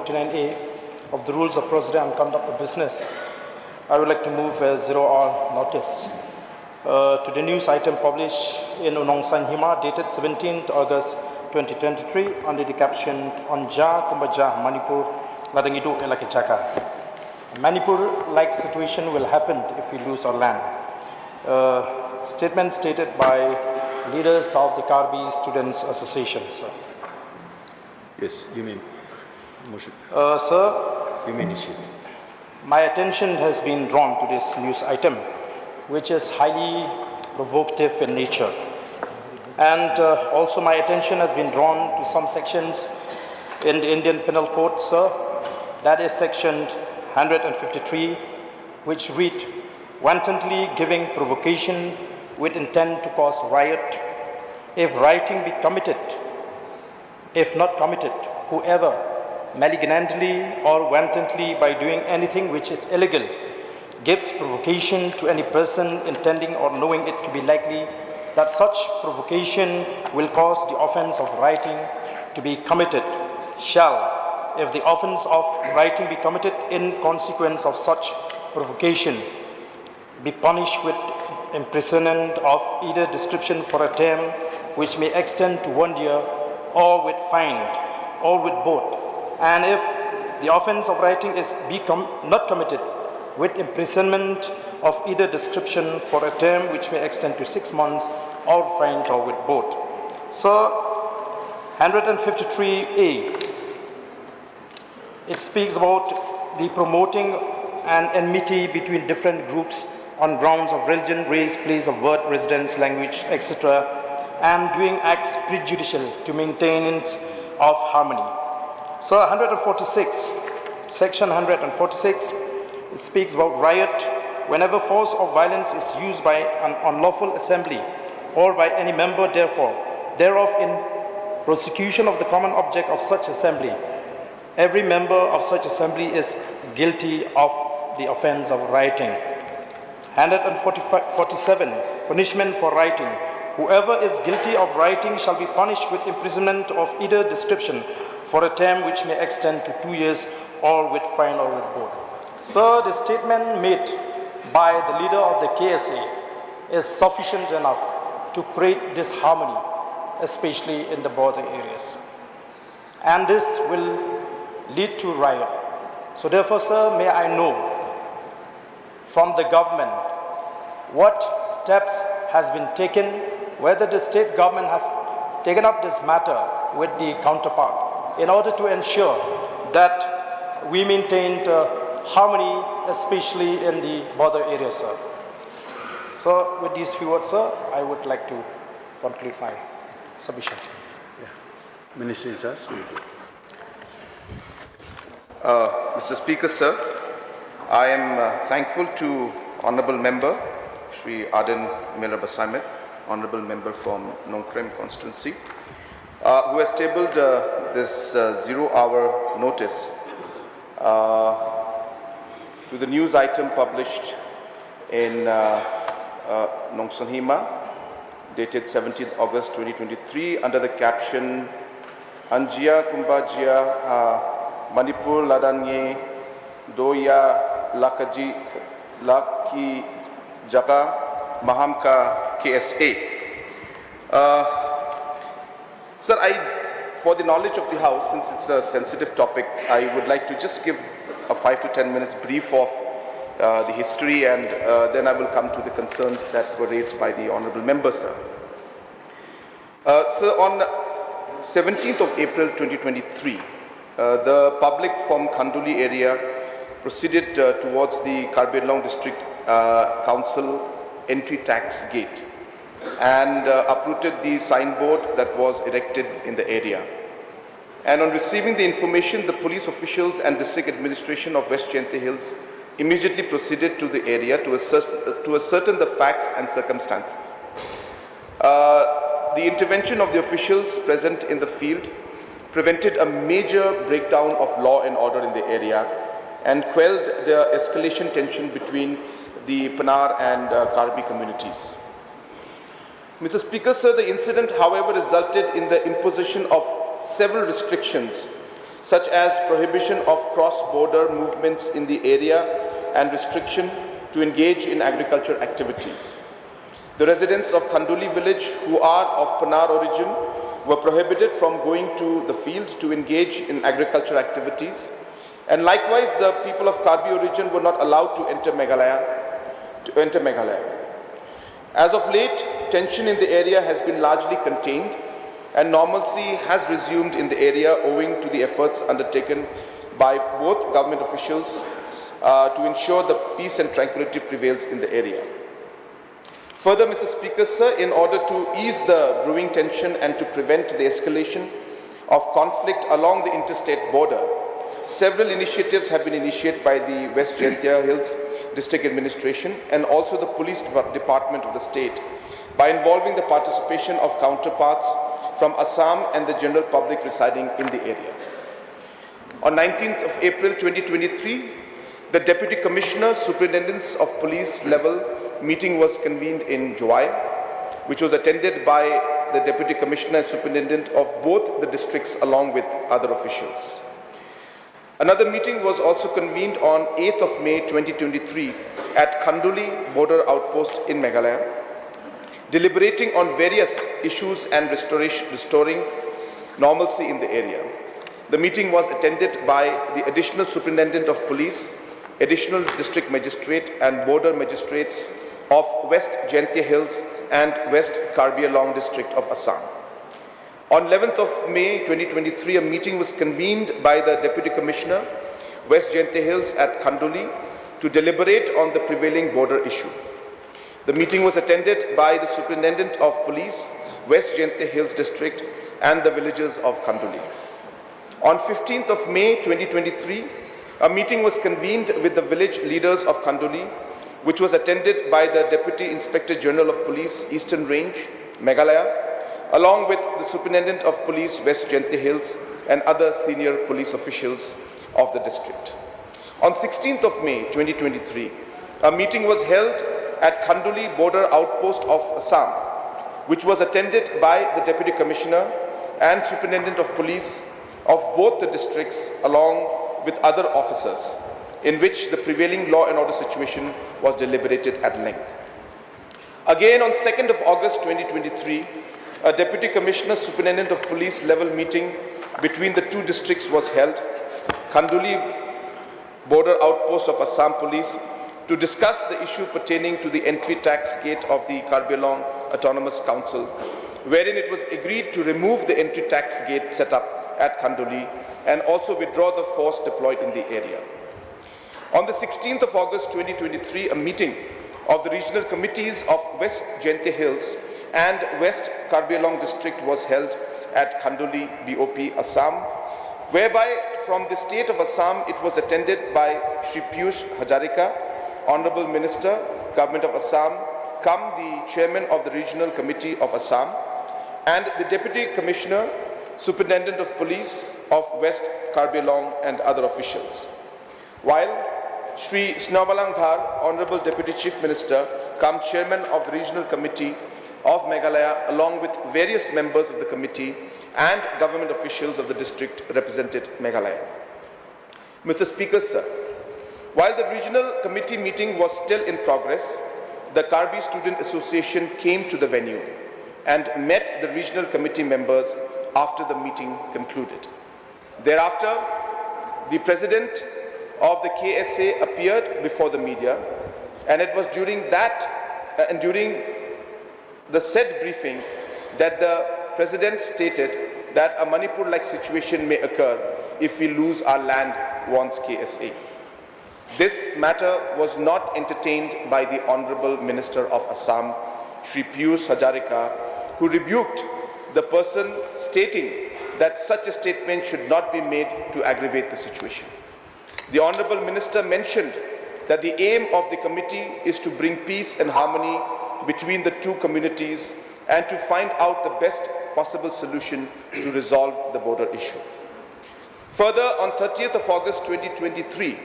49A of the Rules of Procedure and Conduct of Business, I would like to move a 0-hour notice to the news item published in Unongsan Hima dated 17th August 2023 under the caption Onja Kumbaja Manipur Ladangidu Elakijaka. Manipur-like situation will happen if we lose our land. Statement stated by leaders of the Karbi Students Association, sir. Yes, you may motion. Sir, you may initiate. My attention has been drawn to this news item, which is highly provocative in nature. And also my attention has been drawn to some sections in the Indian Penal Code, sir. That is section 153, which read, wantonly giving provocation with intent to cause riot. If rioting be committed, if not committed, whoever malignantly or wantonly by doing anything which is illegal gives provocation to any person intending or knowing it to be likely that such provocation will cause the offense of rioting to be committed, shall, if the offense of rioting be committed in consequence of such provocation, be punished with imprisonment of either description for a term which may extend to 1 year, or with fine, or with both. And if the offense of rioting is not committed, with imprisonment of either description for a term which may extend to 6 months, or fined, or with both. So, 153A, it speaks about the promoting an enmity between different groups on grounds of religion, race, place of birth, residence, language, etc., and doing acts prejudicial to maintenance of harmony. So 146, section 146, it speaks about riot whenever force or violence is used by an unlawful assembly or by any member thereof in prosecution of the common object of such assembly. Every member of such assembly is guilty of the offense of rioting. 147, punishment for rioting. Whoever is guilty of rioting shall be punished with imprisonment of either description for a term which may extend to 2 years, or with fine, or with both. Sir, the statement made by the leader of the KSA is sufficient enough to create disharmony, especially in the border areas. And this will lead to riot. So therefore, sir, may I know from the government what steps has been taken, whether the state government has taken up this matter with the counterpart in order to ensure that we maintain harmony, especially in the border areas, sir. So with these few words, sir, I would like to conclude my submission. Minister in charge. Mr. Speaker, sir, I am thankful to Honourable Member Shri Ardent Basimit, Honourable Member from Nongkrem constituency, who has tabled this 0-hour notice to the news item published in Nongsan Hima, dated 17th August 2023, under the caption Anjia Kumbajia Manipur Ladanye Doya Laki Jaka Mahamka KSA. Sir, for the knowledge of the House, since it's a sensitive topic, I would like to just give a 5 to 10 minutes brief of the history, and then I will come to the concerns that were raised by the Honourable Member, sir. Sir, on 17th of April 2023, the public from Khanduli area proceeded towards the Pynbiang District Council entry tax gate and uprooted the signboard that was erected in the area. And on receiving the information, the police officials and district administration of West Chente Hills immediately proceeded to the area to ascertain the facts and circumstances. The intervention of the officials present in the field prevented a major breakdown of law and order in the area and quelled the escalation tension between the Panar and Karbi communities. Mr. Speaker, sir, the incident, however, resulted in the imposition of several restrictions, such as prohibition of cross-border movements in the area and restriction to engage in agriculture activities. The residents of Khanduli village who are of Panar origin were prohibited from going to the fields to engage in agriculture activities, and likewise the people of Karbi origin were not allowed to enter Meghalaya. As of late, tension in the area has been largely contained and normalcy has resumed in the area owing to the efforts undertaken by both government officials to ensure the peace and tranquility prevails in the area. Further, Mr. Speaker, sir, in order to ease the brewing tension and to prevent the escalation of conflict along the interstate border, several initiatives have been initiated by the West Jaintia Hills District Administration and also the Police Department of the state by involving the participation of counterparts from Assam and the general public residing in the area. On 19th of April 2023, the Deputy Commissioner Superintendents of Police level meeting was convened in July, which was attended by the Deputy Commissioner and Superintendent of both the districts along with other officials. Another meeting was also convened on 8th of May 2023 at Khanduli border outpost in Meghalaya, deliberating on various issues and restoring normalcy in the area. The meeting was attended by the Additional Superintendent of Police, Additional District Magistrate and Border Magistrates of West Jaintia Hills and West Karbi Anglong District of Assam. On 11th of May 2023, a meeting was convened by the Deputy Commissioner, West Jaintia Hills at Khanduli to deliberate on the prevailing border issue. The meeting was attended by the Superintendent of Police, West Jaintia Hills District and the villages of Khanduli. On 15th of May 2023, a meeting was convened with the village leaders of Khanduli, which was attended by the Deputy Inspector General of Police, Eastern Range, Meghalaya, along with the Superintendent of Police, West Jaintia Hills, and other senior police officials of the district. On 16th of May 2023, a meeting was held at Khanduli border outpost of Assam, which was attended by the Deputy Commissioner and Superintendent of Police of both the districts along with other officers, in which the prevailing law and order situation was deliberated at length. Again, on 2nd of August 2023, a Deputy Commissioner Superintendent of Police level meeting between the two districts was held, Khanduli border outpost of Assam Police, to discuss the issue pertaining to the entry tax gate of the Karbi Anglong Autonomous Council, wherein it was agreed to remove the entry tax gate set up at Khanduli and also withdraw the force deployed in the area. On the 16th of August 2023, a meeting of the regional committees of West Jaintia Hills and West Karbi Anglong district was held at Khanduli BOP, Assam, whereby from the state of Assam it was attended by Shri Piyush Hajarika, Honorable Minister, Government of Assam, come the Chairman of the Regional Committee of Assam, and the Deputy Commissioner, Superintendent of Police of West Karbi Anglong and other officials. While Shri Snavalang Dhar, Honorable Deputy Chief Minister, come Chairman of the Regional Committee of Meghalaya, along with various members of the committee and government officials of the district represented Meghalaya. Mr. Speaker, sir, while the regional committee meeting was still in progress, the Karbi Student Association came to the venue and met the regional committee members after the meeting concluded. Thereafter, the President of the KSA appeared before the media, and it was during the said briefing that the President stated that a Manipur-like situation may occur if we lose our land, warns KSA. This matter was not entertained by the Honorable Minister of Assam, Shri Piyush Hajarika, who rebuked the person stating that such a statement should not be made to aggravate the situation. The Honorable Minister mentioned that the aim of the committee is to bring peace and harmony between the two communities and to find out the best possible solution to resolve the border issue. Further, on 30th of August 2023,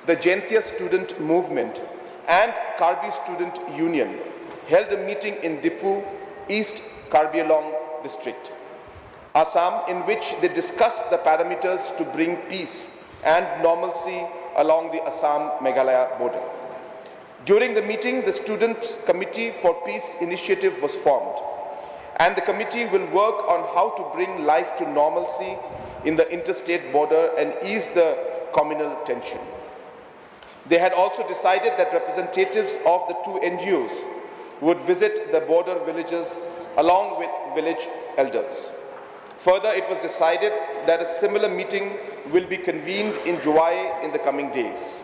the Jaintia Student Movement and Karbi Student Union held a meeting in Dipu, East Karbi Anglong district. Assam, in which they discussed the parameters to bring peace and normalcy along the Assam-Meghalaya border. During the meeting, the Student Committee for Peace Initiative was formed, and the committee will work on how to bring life to normalcy in the interstate border and ease the communal tension. They had also decided that representatives of the two NGOs would visit the border villages along with village elders. Further, it was decided that a similar meeting will be convened in July in the coming days.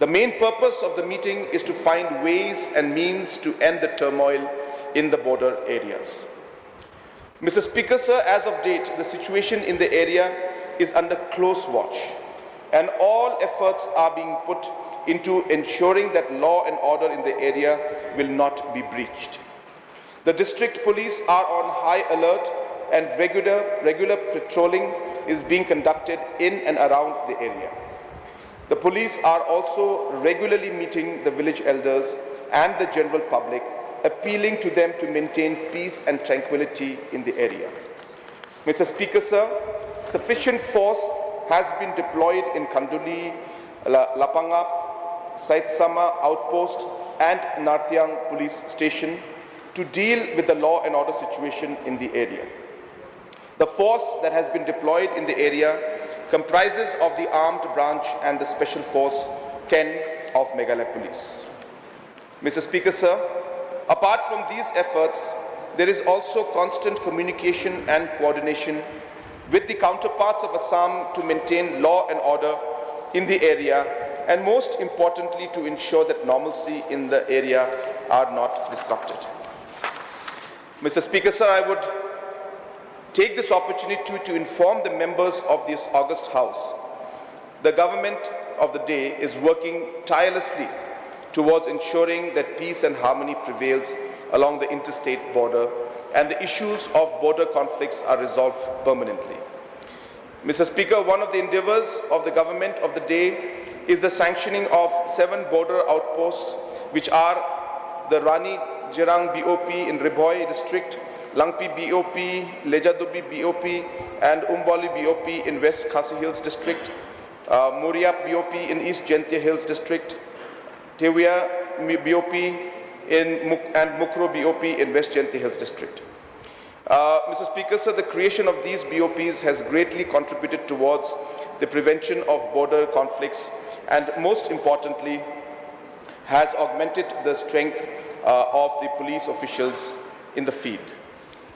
The main purpose of the meeting is to find ways and means to end the turmoil in the border areas. Mr. Speaker, sir, as of date, the situation in the area is under close watch, and all efforts are being put into ensuring that law and order in the area will not be breached. The district police are on high alert, and regular patrolling is being conducted in and around the area. The police are also regularly meeting the village elders and the general public, appealing to them to maintain peace and tranquility in the area. Mr. Speaker, sir, sufficient force has been deployed in Kanduli, Lapanga, Saitsama outpost and Nartiang police station to deal with the law and order situation in the area. The force that has been deployed in the area comprises of the armed branch and the special force 10 of Meghalaya Police. Mr. Speaker, sir, apart from these efforts, there is also constant communication and coordination with the counterparts of Assam to maintain law and order in the area, and most importantly to ensure that normalcy in the area are not disrupted. Mr. Speaker, sir, I would take this opportunity to inform the members of this august House. The government of the day is working tirelessly towards ensuring that peace and harmony prevails along the interstate border and the issues of border conflicts are resolved permanently. Mr. Speaker, one of the endeavors of the government of the day is the sanctioning of 7 border outposts, which are the Rani Jirang BOP in Ribhoi district, Langpi BOP, Lejadubi BOP, and Umbali BOP in West Khasi Hills district, Muriap BOP in East Jentia Hills district, Tewia BOP and Mukro BOP in West Jentia Hills district. Mr. Speaker, sir, the creation of these BOPs has greatly contributed towards the prevention of border conflicts and, most importantly, has augmented the strength of the police officials in the field.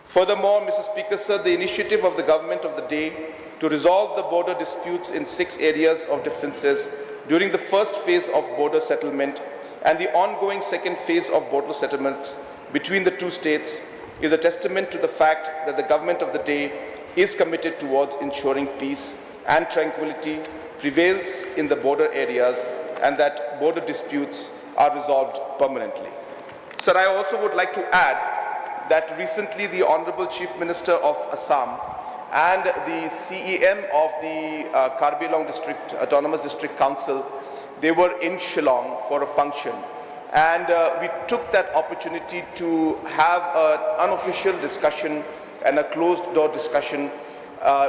Furthermore, Mr. Speaker, sir, the initiative of the government of the day to resolve the border disputes in 6 areas of differences during the first phase of border settlement and the ongoing second phase of border settlements between the two states is a testament to the fact that the government of the day is committed towards ensuring peace and tranquility prevails in the border areas and that border disputes are resolved permanently. Sir, I also would like to add that recently the Honorable Chief Minister of Assam and the CEM of the Pynbiang District Autonomous District Council, they were in Shillong for a function. And we took that opportunity to have an unofficial discussion and a closed-door discussion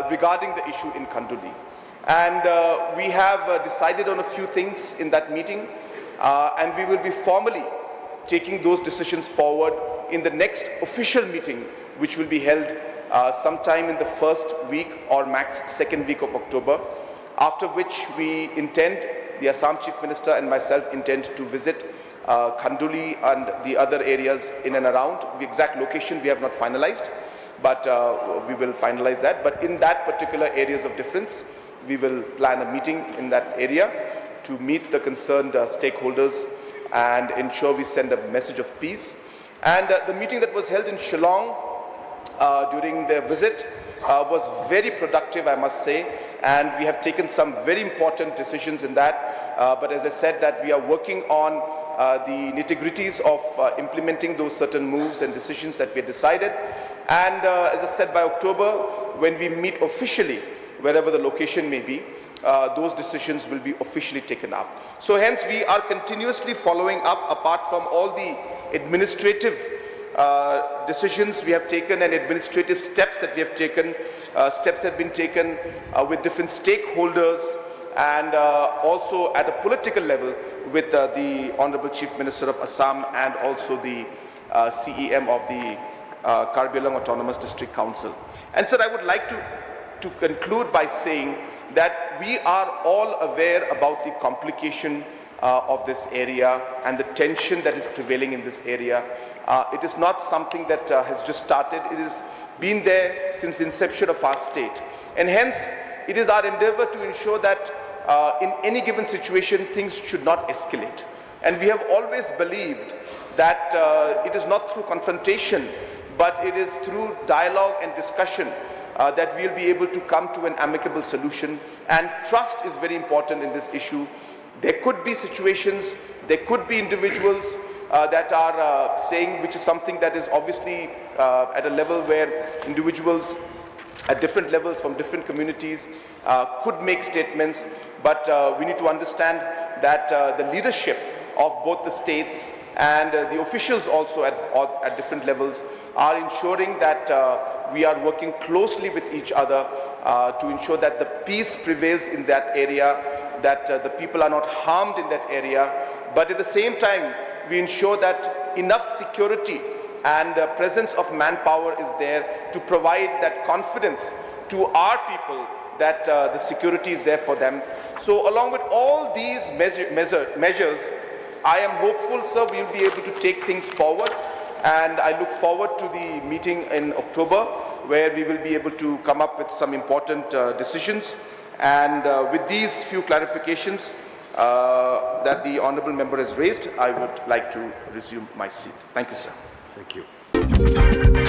regarding the issue in Kanduli. And we have decided on a few things in that meeting, and we will be formally taking those decisions forward in the next official meeting, which will be held sometime in the first week or max second week of October, after which we intend, the Assam Chief Minister and myself intend to visit Kanduli and the other areas in and around. The exact location we have not finalized, but we will finalize that. But in that particular areas of difference, we will plan a meeting in that area to meet the concerned stakeholders and ensure we send a message of peace. And the meeting that was held in Shillong during their visit was very productive, I must say, and we have taken some very important decisions in that. But as I said, that we are working on the nitty-gritties of implementing those certain moves and decisions that we decided. And as I said, by October, when we meet officially, wherever the location may be, those decisions will be officially taken up. So hence we are continuously following up, apart from all the administrative decisions we have taken and administrative steps that we have taken. Steps have been taken with different stakeholders and also at a political level with the Honorable Chief Minister of Assam and also the CEM of the Pynbiang Autonomous District Council. And sir, I would like to conclude by saying that we are all aware about the complication of this area and the tension that is prevailing in this area. It is not something that has just started. It has been there since the inception of our state. And hence, it is our endeavor to ensure that in any given situation, things should not escalate. And we have always believed that it is not through confrontation, but it is through dialogue and discussion that we'll be able to come to an amicable solution. And trust is very important in this issue. There could be situations, there could be individuals that are saying, which is something that is obviously at a level where individuals at different levels from different communities could make statements, but we need to understand that the leadership of both the states and the officials also at different levels are ensuring that we are working closely with each other to ensure that the peace prevails in that area, that the people are not harmed in that area, but at the same time we ensure that enough security and presence of manpower is there to provide that confidence to our people that the security is there for them. So along with all these measures, I am hopeful, sir, we will be able to take things forward, and I look forward to the meeting in October where we will be able to come up with some important decisions. And with these few clarifications that the Honourable Member has raised, I would like to resume my seat. Thank you, sir. Thank you.